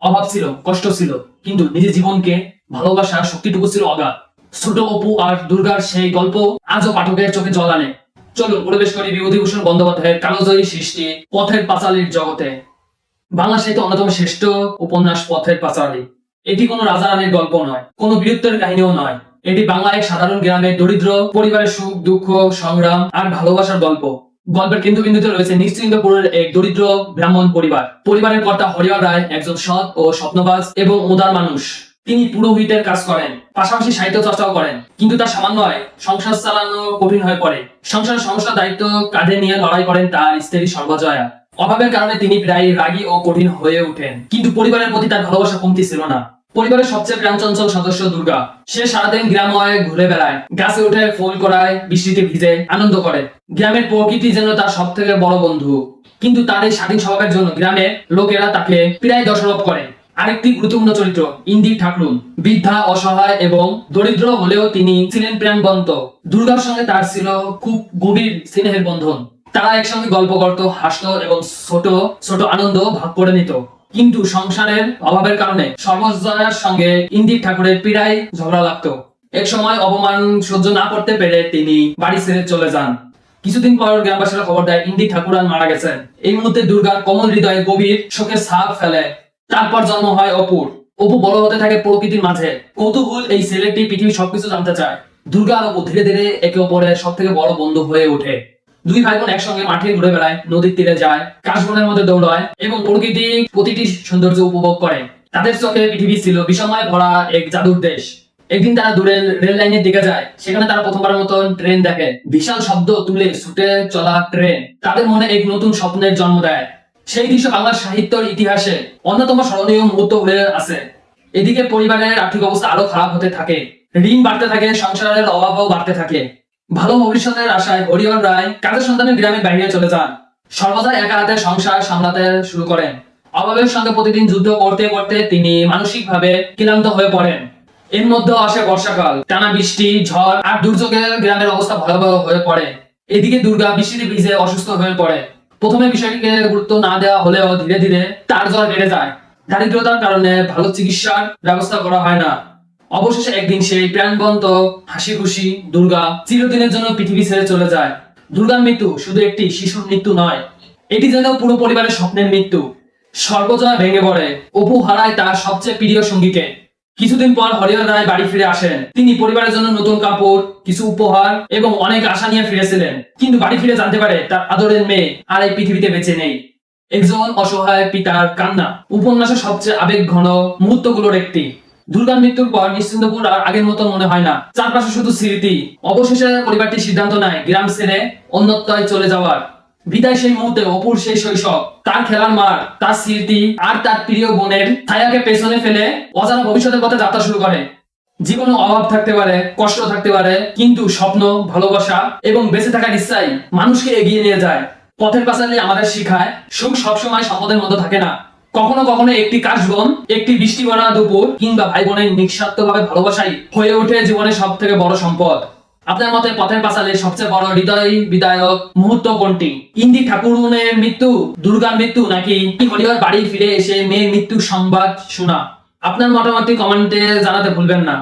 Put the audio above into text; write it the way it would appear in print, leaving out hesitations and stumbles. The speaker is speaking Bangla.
অভাব ছিল, কষ্ট ছিল, কিন্তু নিজের জীবনকে ভালোবাসার শক্তিটুকু ছিল অগাধ। ছোট অপু আর দুর্গার সেই গল্প আজও পাঠকের চোখে জল আনে। চলুন প্রবেশ করি বিভূতিভূষণ বন্দ্যোপাধ্যায়ের কালোজয়ী সৃষ্টি পথের পাঁচালীর জগতে। বাংলা সাহিত্যে অন্যতম শ্রেষ্ঠ উপন্যাস পথের পাঁচালী। এটি কোনো রাজা রানীর গল্প নয়, কোনো বীরত্বের কাহিনীও নয়। এটি বাংলা এক সাধারণ গ্রামের দরিদ্র পরিবারের সুখ দুঃখ, সংগ্রাম আর ভালোবাসার গল্প। গল্পের কেন্দ্রবিন্দুতে রয়েছে নিশ্চিন্তপুরের এক দরিদ্র ব্রাহ্মণ পরিবার। পরিবারের কর্তা হরিহর রায় একজন সৎ ও স্বপ্নবাজ এবং উদার মানুষ। তিনি পুরোহিতের কাজ করেন, পাশাপাশি সাহিত্য চর্চাও করেন, কিন্তু তার সামান্য আয় সংসার চালানো কঠিন হয়ে পড়ে। সংসারের সমস্যা দায়িত্ব কাঁধে নিয়ে লড়াই করেন তার স্ত্রী সর্বজয়া। অভাবের কারণে তিনি প্রায় রাগী ও কঠিন হয়ে ওঠেন, কিন্তু পরিবারের প্রতি তার ভালোবাসা কমতি ছিল না। পরিবারের সবচেয়ে প্রাণচঞ্চল সদস্য দুর্গা। সে সারাদিন গ্রামে ঘুরে বেড়ায়, গাছে উঠে ফুল করায়, বৃষ্টিতে ভিজে আনন্দ করে। গ্রামের প্রকৃতি যেন তার সব থেকে বড় বন্ধু। কিন্তু তার এই স্বাধীন স্বভাবের জন্য গ্রামের লোকেরা তাকে প্রায় দোষারোপ করে। আরেকটি গুরুত্বপূর্ণ চরিত্র ইন্দির ঠাকুরুন। বৃদ্ধা, অসহায় এবং দরিদ্র হলেও তিনি ছিলেন প্রাণবন্ত। দুর্গার সঙ্গে তার ছিল খুব গভীর স্নেহের বন্ধন। তারা একসঙ্গে গল্প করত, হাসত এবং ছোট ছোট আনন্দ ভাগ করে নিত। কিন্তু সংসারের অভাবের কারণে সর্বজয়ার সঙ্গে ইন্দির ঠাকুরের প্রায় ঝগড়া লাগতো। এক সময় অপমান সহ্য না করতে পেরে তিনি বাড়ি ছেড়ে চলে যান। কিছুদিন পর গ্রামবাসীরা খবর দেয় ইন্দির ঠাকুরান মারা গেছেন। এই মুহূর্তে দুর্গার কোমল হৃদয়ে গভীর শোকের ছাপ ফেলে। তারপর জন্ম হয় অপুর। অপু বড় হতে থাকে প্রকৃতির মাঝে। কৌতূহল এই ছেলেটি পৃথিবীর সবকিছু জানতে চায়। দুর্গা আর অপু ধীরে ধীরে একে অপরের সব থেকে বড় বন্ধু হয়ে ওঠে। দুই ভাই বোন একসঙ্গে মাঠে ঘুরে বেড়ায়, নদীর তীরে যায়, কাশবনের মধ্যে দৌড়ায় এবং প্রকৃতির প্রতিটি সৌন্দর্য উপভোগ করে। তাদের চোখে পৃথিবী ছিল বিষময় ভরা এক জাদুর দেশ। একদিন তারা দূরের রেল লাইনের দিকে যায়। সেখানে তারা প্রথমবারের মতন ট্রেন দেখে। বিশাল শব্দ তুলে ছুটে চলা ট্রেন তাদের মনে এক নতুন স্বপ্নের জন্ম দেয়। সেই দৃশ্য বাংলা সাহিত্যের ইতিহাসে অন্যতম স্মরণীয় মুহূর্ত হয়ে আছে। এদিকে পরিবারের আর্থিক অবস্থা আরো খারাপ হতে থাকে, ঋণ বাড়তে থাকে, সংসারের অভাবও বাড়তে থাকে। ভালো ভবিষ্যতের আশায় হরিহর রায় কাজের সন্ধানে গ্রামের বাইরে চলে যান। সর্বদা একা হাতে সংসার সামলাতে শুরু করেন। অভাবের সঙ্গে প্রতিদিন যুদ্ধ করতে করতে তিনি মানসিকভাবে ক্লান্ত হয়ে পড়েন। এর মধ্যে আসে বর্ষাকাল, টানা বৃষ্টি, ঝড় আর দুর্যোগে গ্রামের অবস্থা ভয়াবহ হয়ে পড়ে। এদিকে দুর্গা বৃষ্টিতে ভিজে অসুস্থ হয়ে পড়ে। প্রথমে বিষয়টিকে গুরুত্ব না দেওয়া হলেও ধীরে ধীরে তার জ্বর বেড়ে যায়। দারিদ্রতার কারণে ভালো চিকিৎসার ব্যবস্থা করা হয় না। অবশেষে একদিন সেই প্রাণবন্ত হাসি খুশি দুর্গা চিরদিনের জন্য পৃথিবী ছেড়ে চলে যায়। দুর্গার মৃত্যু শুধু একটি শিশুর মৃত্যু নয়, এটি যেন পুরো পরিবারের স্বপ্নের মৃত্যু। সর্বজয়া ভেঙে পড়ে। অপু হারায় তার সবচেয়ে প্রিয় সঙ্গীকে। কিছুদিন পর হরিহর রায় বাড়ি ফিরে আসেন। তিনি পরিবারের জন্য নতুন কাপড়, কিছু উপহার এবং অনেক আশা নিয়ে ফিরেছিলেন। কিন্তু বাড়ি ফিরে জানতে পারে তার আদরের মেয়ে আর এই পৃথিবীতে বেঁচে নেই। একজন অসহায় পিতার কান্না উপন্যাসের সবচেয়ে আবেগ ঘন মুহূর্তগুলোর একটি। দুর্গার মৃত্যুর পর নিশ্চিন্তপুর আর আগের মতো মনে হয় না, চারপাশে শুধু স্মৃতি। অবশেষে পরিবারটি সিদ্ধান্ত নেয় গ্রাম ছেড়ে অন্যত্রয় চলে যাওয়ার। বিদায় সেই মুহূর্তে অপুর সেই শৈশব, তার খেলার মাঠ, তার স্মৃতি আর তার প্রিয় বোনের ছায়াকে পেছনে ফেলে অজানা ভবিষ্যতের পথে যাত্রা শুরু করে। জীবনে অভাব থাকতে পারে, কষ্ট থাকতে পারে, কিন্তু স্বপ্ন, ভালোবাসা এবং বেঁচে থাকার ইচ্ছাই মানুষকে এগিয়ে নিয়ে যায়। পথের পাঁচালী আমাদের শিখায় সুখ সবসময় সম্পদের মধ্যে থাকে না। কখনো কখনো একটি কাশবন, একটি বৃষ্টি ভরা দুপুর কিংবা ভাই বোনের নিঃস্বার্থভাবে ভালোবাসাই হয়ে ওঠে জীবনের সব থেকে বড় সম্পদ। আপনার মতে পথের পাঁচালীর সবচেয়ে বড় হৃদয় বিদায়ক মুহূর্ত কোনটি? ইন্দির ঠাকুরুনের মৃত্যু, দুর্গার মৃত্যু, নাকি হরিহর বাড়ি ফিরে এসে মেয়ের মৃত্যুর সংবাদ শোনা? আপনার মতামতটি কমেন্টে জানাতে ভুলবেন না।